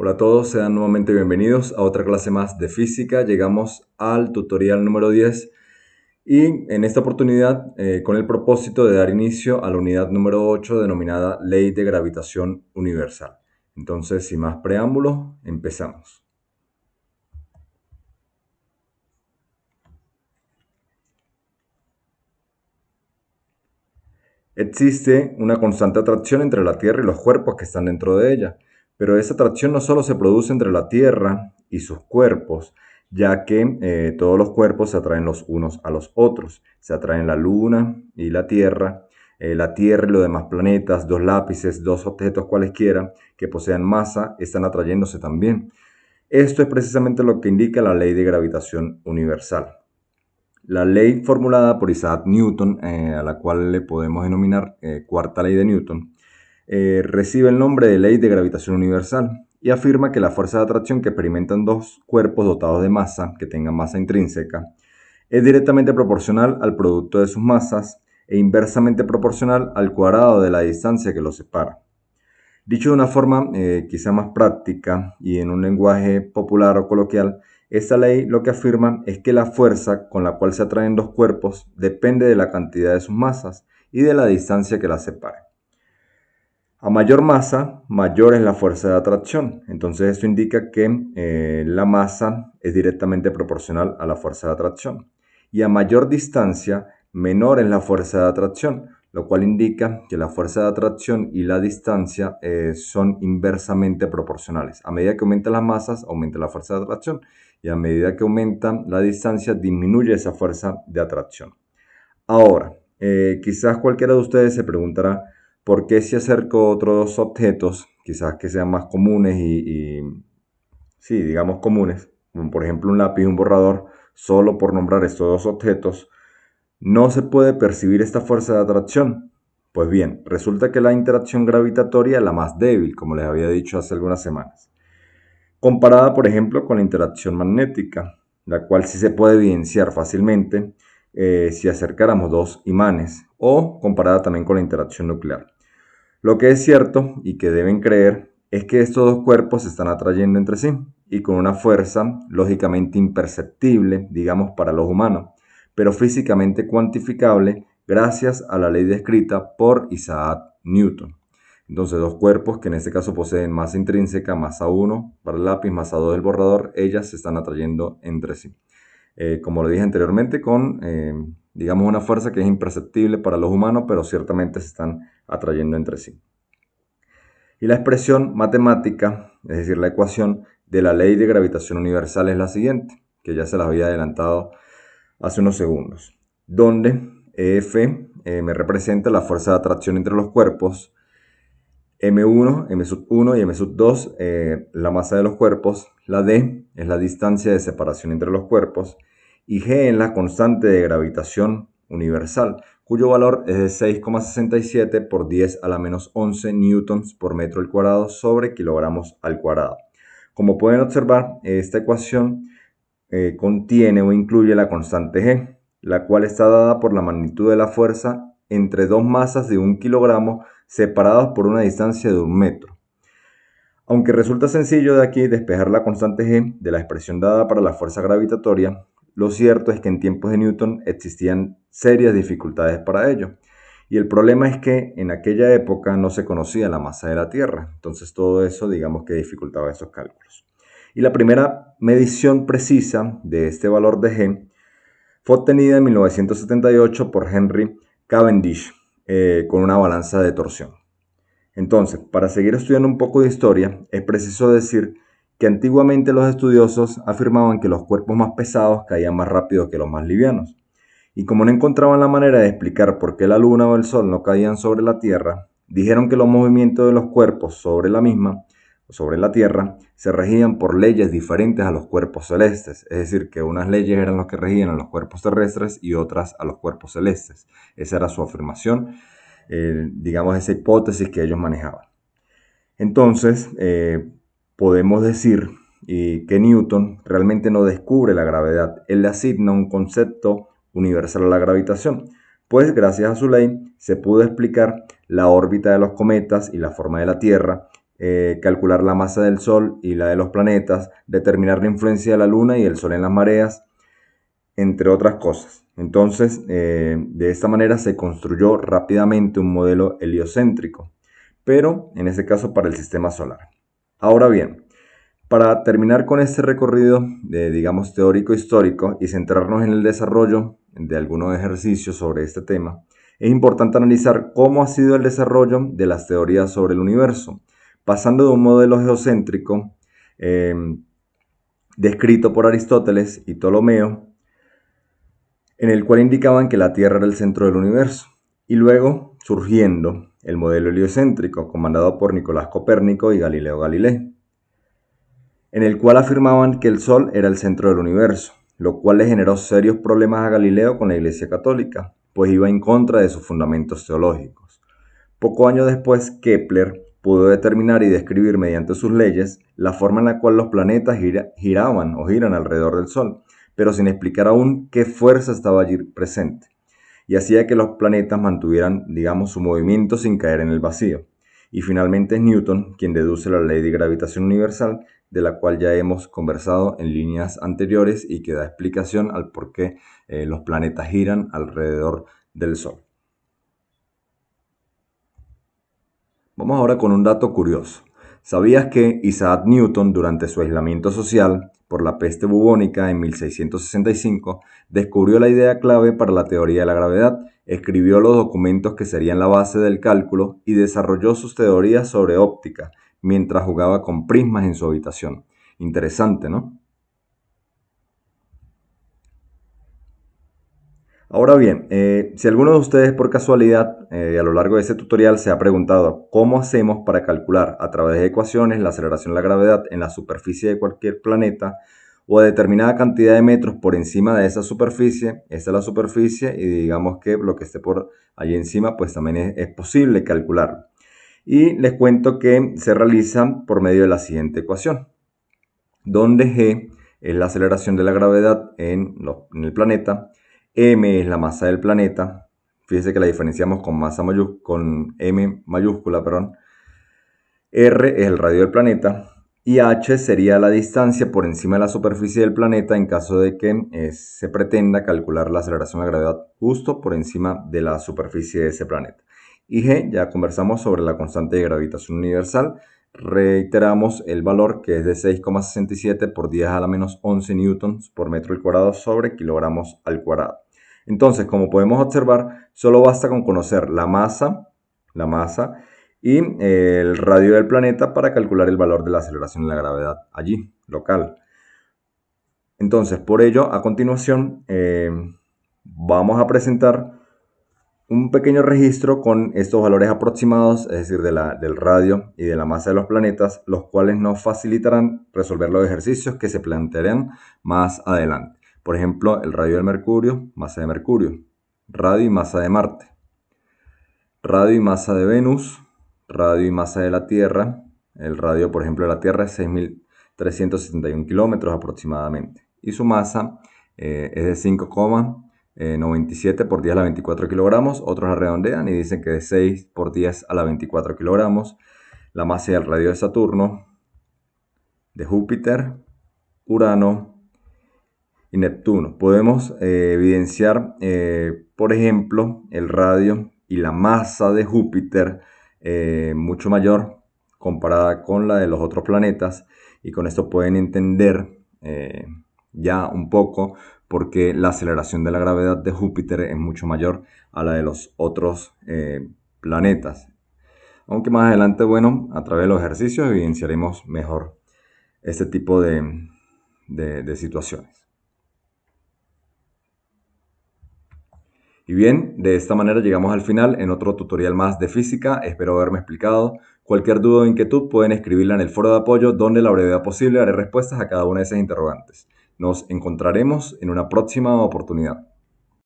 Hola a todos, sean nuevamente bienvenidos a otra clase más de física. Llegamos al tutorial número 10 y en esta oportunidad con el propósito de dar inicio a la unidad número 8 denominada Ley de Gravitación Universal. Entonces, sin más preámbulos, empezamos. Existe una constante atracción entre la Tierra y los cuerpos que están dentro de ella, pero esa atracción no solo se produce entre la Tierra y sus cuerpos, ya que todos los cuerpos se atraen los unos a los otros. Se atraen la Luna y la Tierra y los demás planetas, dos lápices, dos objetos cualesquiera que posean masa, están atrayéndose también. Esto es precisamente lo que indica la ley de gravitación universal. La ley formulada por Isaac Newton, a la cual le podemos denominar cuarta ley de Newton, recibe el nombre de ley de gravitación universal y afirma que la fuerza de atracción que experimentan dos cuerpos dotados de masa, que tengan masa intrínseca, es directamente proporcional al producto de sus masas e inversamente proporcional al cuadrado de la distancia que los separa. Dicho de una forma quizá más práctica y en un lenguaje popular o coloquial, esta ley lo que afirma es que la fuerza con la cual se atraen dos cuerpos depende de la cantidad de sus masas y de la distancia que las separe. A mayor masa, mayor es la fuerza de atracción. Entonces esto indica que la masa es directamente proporcional a la fuerza de atracción. Y a mayor distancia, menor es la fuerza de atracción, lo cual indica que la fuerza de atracción y la distancia son inversamente proporcionales. A medida que aumentan las masas, aumenta la fuerza de atracción. Y a medida que aumenta la distancia, disminuye esa fuerza de atracción. Ahora, quizás cualquiera de ustedes se preguntará, ¿por qué si acerco otros objetos, quizás que sean más comunes sí, digamos comunes, como por ejemplo un lápiz y un borrador, solo por nombrar estos dos objetos, no se puede percibir esta fuerza de atracción? Pues bien, resulta que la interacción gravitatoria es la más débil, como les había dicho hace algunas semanas, comparada por ejemplo con la interacción magnética, la cual sí se puede evidenciar fácilmente si acercáramos dos imanes, o comparada también con la interacción nuclear. Lo que es cierto y que deben creer es que estos dos cuerpos se están atrayendo entre sí y con una fuerza lógicamente imperceptible, digamos, para los humanos, pero físicamente cuantificable gracias a la ley descrita por Isaac Newton. Entonces, dos cuerpos que en este caso poseen masa intrínseca, masa 1 para el lápiz, masa 2 del borrador, ellas se están atrayendo entre sí. Como lo dije anteriormente, con, digamos, una fuerza que es imperceptible para los humanos, pero ciertamente se están atrayendo entre sí. Y la expresión matemática, es decir, la ecuación de la ley de gravitación universal es la siguiente, que ya se las había adelantado hace unos segundos, donde F me representa la fuerza de atracción entre los cuerpos, M1, M1 y M2, la masa de los cuerpos, la D es la distancia de separación entre los cuerpos, y G es la constante de gravitación universal, cuyo valor es de 6,67 por 10 a la menos 11 newtons por metro al cuadrado sobre kilogramos al cuadrado. Como pueden observar, esta ecuación contiene o incluye la constante G, la cual está dada por la magnitud de la fuerza entre dos masas de 1 kilogramo separados por una distancia de 1 metro. Aunque resulta sencillo de aquí despejar la constante G de la expresión dada para la fuerza gravitatoria, lo cierto es que en tiempos de Newton existían serias dificultades para ello. Y el problema es que en aquella época no se conocía la masa de la Tierra, entonces todo eso digamos que dificultaba esos cálculos. Y la primera medición precisa de este valor de G fue obtenida en 1978 por Henry Cavendish con una balanza de torsión. Entonces, para seguir estudiando un poco de historia, es preciso decir que antiguamente los estudiosos afirmaban que los cuerpos más pesados caían más rápido que los más livianos. Y como no encontraban la manera de explicar por qué la luna o el sol no caían sobre la Tierra, dijeron que los movimientos de los cuerpos sobre la misma, sobre la Tierra, se regían por leyes diferentes a los cuerpos celestes. Es decir, que unas leyes eran las que regían a los cuerpos terrestres y otras a los cuerpos celestes. Esa era su afirmación, digamos, esa hipótesis que ellos manejaban. Entonces, podemos decir que Newton realmente no descubre la gravedad. Él le asigna un concepto universal a la gravitación, pues gracias a su ley se pudo explicar la órbita de los cometas y la forma de la Tierra, calcular la masa del Sol y la de los planetas, determinar la influencia de la Luna y el Sol en las mareas, entre otras cosas. Entonces, de esta manera se construyó rápidamente un modelo heliocéntrico, pero en este caso para el sistema solar. Ahora bien, para terminar con este recorrido, digamos, teórico-histórico y centrarnos en el desarrollo de algunos ejercicios sobre este tema, es importante analizar cómo ha sido el desarrollo de las teorías sobre el universo, pasando de un modelo geocéntrico descrito por Aristóteles y Ptolomeo, en el cual indicaban que la Tierra era el centro del universo, y luego surgiendo el modelo heliocéntrico, comandado por Nicolás Copérnico y Galileo Galilei, en el cual afirmaban que el Sol era el centro del universo, lo cual le generó serios problemas a Galileo con la Iglesia Católica, pues iba en contra de sus fundamentos teológicos. Poco años después, Kepler pudo determinar y describir mediante sus leyes la forma en la cual los planetas giraban o giran alrededor del Sol, pero sin explicar aún qué fuerza estaba allí presente, y hacía que los planetas mantuvieran, digamos, su movimiento sin caer en el vacío. Y finalmente es Newton quien deduce la ley de gravitación universal, de la cual ya hemos conversado en líneas anteriores y que da explicación al por qué los planetas giran alrededor del Sol. Vamos ahora con un dato curioso. ¿Sabías que Isaac Newton, durante su aislamiento social por la peste bubónica en 1665, descubrió la idea clave para la teoría de la gravedad, escribió los documentos que serían la base del cálculo y desarrolló sus teorías sobre óptica mientras jugaba con prismas en su habitación? Interesante, ¿no? Ahora bien, si alguno de ustedes por casualidad a lo largo de este tutorial se ha preguntado cómo hacemos para calcular a través de ecuaciones la aceleración de la gravedad en la superficie de cualquier planeta o a determinada cantidad de metros por encima de esa superficie, esta es la superficie y digamos que lo que esté por allí encima pues también es posible calcularlo. Y les cuento que se realiza por medio de la siguiente ecuación, donde g es la aceleración de la gravedad en el planeta, m es la masa del planeta, fíjense que la diferenciamos con m mayúscula, perdón, r es el radio del planeta y h sería la distancia por encima de la superficie del planeta en caso de que se pretenda calcular la aceleración de la gravedad justo por encima de la superficie de ese planeta. Y g, ya conversamos sobre la constante de gravitación universal. Reiteramos el valor que es de 6,67 por 10 a la menos 11 newtons por metro al cuadrado sobre kilogramos al cuadrado. Entonces, como podemos observar, solo basta con conocer la masa y el radio del planeta para calcular el valor de la aceleración de la gravedad allí, local. Entonces, por ello, a continuación, vamos a presentar un pequeño registro con estos valores aproximados, es decir, del radio y de la masa de los planetas, los cuales nos facilitarán resolver los ejercicios que se plantearán más adelante. Por ejemplo, el radio del Mercurio, masa de Mercurio, radio y masa de Marte, radio y masa de Venus, radio y masa de la Tierra. El radio, por ejemplo, de la Tierra es 6.371 kilómetros aproximadamente. Y su masa es de 5,97 por 10 a la 24 kilogramos. Otros la redondean y dicen que de 6 por 10 a la 24 kilogramos. La masa del radio de Saturno, de Júpiter, Urano y Neptuno. Podemos evidenciar, por ejemplo, el radio y la masa de Júpiter mucho mayor comparada con la de los otros planetas, y con esto pueden entender ya un poco porque la aceleración de la gravedad de Júpiter es mucho mayor a la de los otros planetas. Aunque más adelante, bueno, a través de los ejercicios evidenciaremos mejor este tipo de situaciones. Y bien, de esta manera llegamos al final en otro tutorial más de física. Espero haberme explicado. Cualquier duda o inquietud pueden escribirla en el foro de apoyo, donde a la brevedad posible haré respuestas a cada una de esas interrogantes. Nos encontraremos en una próxima oportunidad.